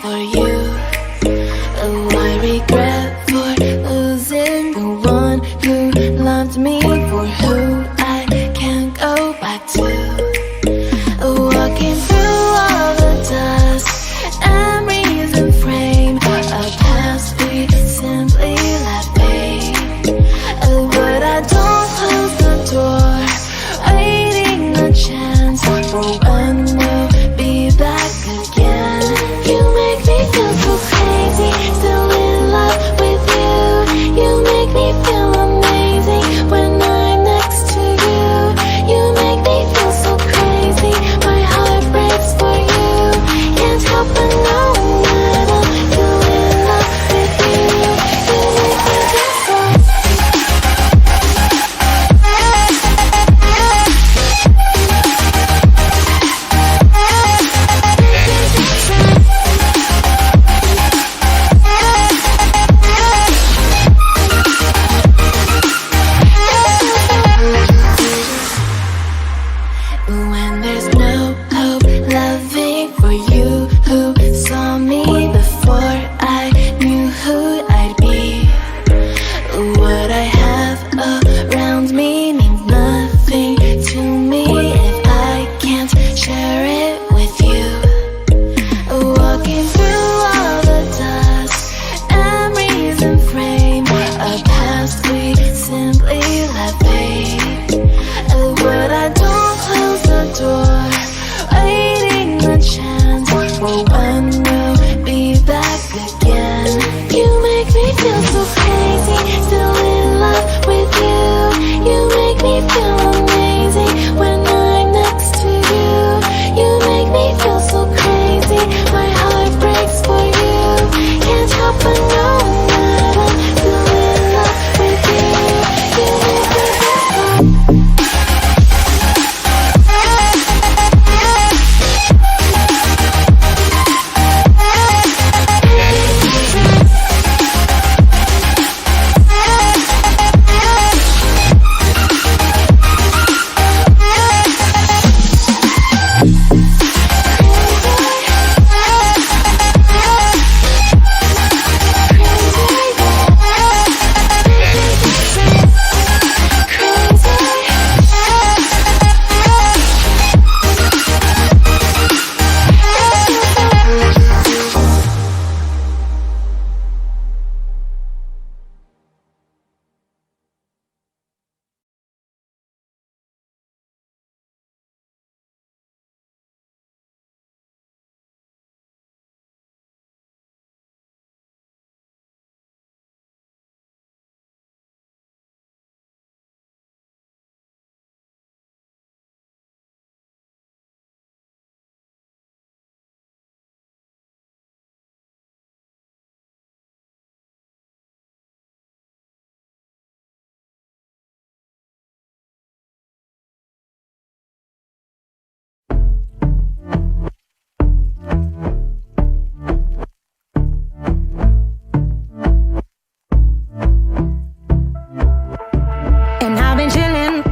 for you. Oh, I regret for losing the one who loved me, for who I can't go back to. Walking through all the dust, memories and frame, a past we simply let fade. Oh, but I don't close the door, waiting a chance for when we'll be back again. You make me feel so crazy, still in love with you. You make me feel amazing when I'm next to you. You make me feel so crazy, my heart breaks for you. Can't help but know that I'm still in love with you. You make me feel so. When there's no hope loving for you who saw me before I knew who I'd be. What I have around me means nothing to me if I can't share it with you. Walking through all the dust, memories and frame, a past we simply let fade. But I don't close the door, waiting a chance for when we'll be back again. You make me feel so crazy, still in love with you. You make me feel amazing when I'm next to you. You make me feel so crazy, my heart breaks for you. Can't help but know that I'm still in love with you. You make me feel so.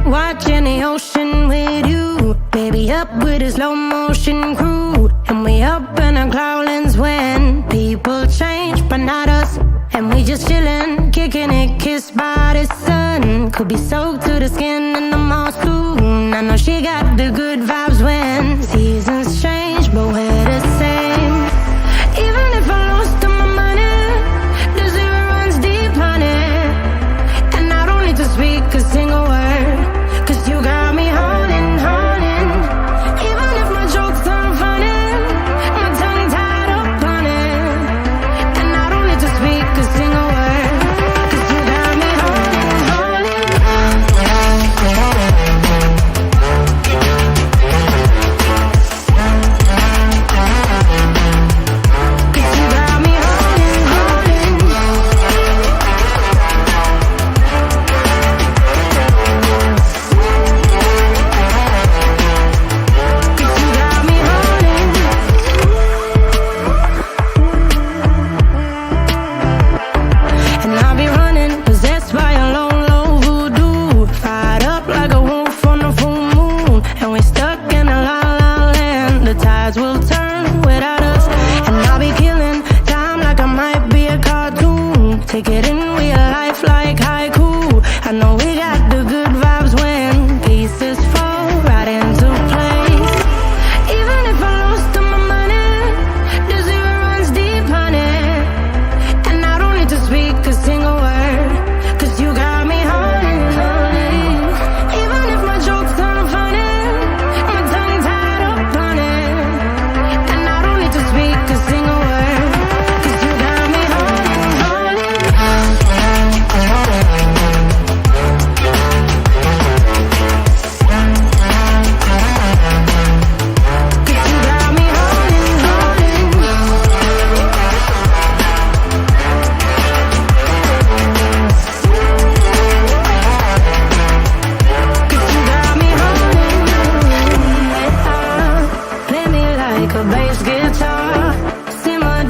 Watching the ocean with you, baby, up with a slow motion crew. And we up in our cloudlands when people change, but not us. And we just chillin', kicking it, kissed by the sun. Could be soaked to the skin in the mall soon. I know she got the good vibes when seasons change, but we're the same. Even if I lost all my money, the zero runs deep, honey. And I don't need to speak a single word, 'cause you got me holding, holding. Even if my jokes aren't funny, my tongue tied up on it. And I don't need to speak a single word, 'cause you got me holding, holding.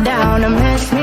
down to mess me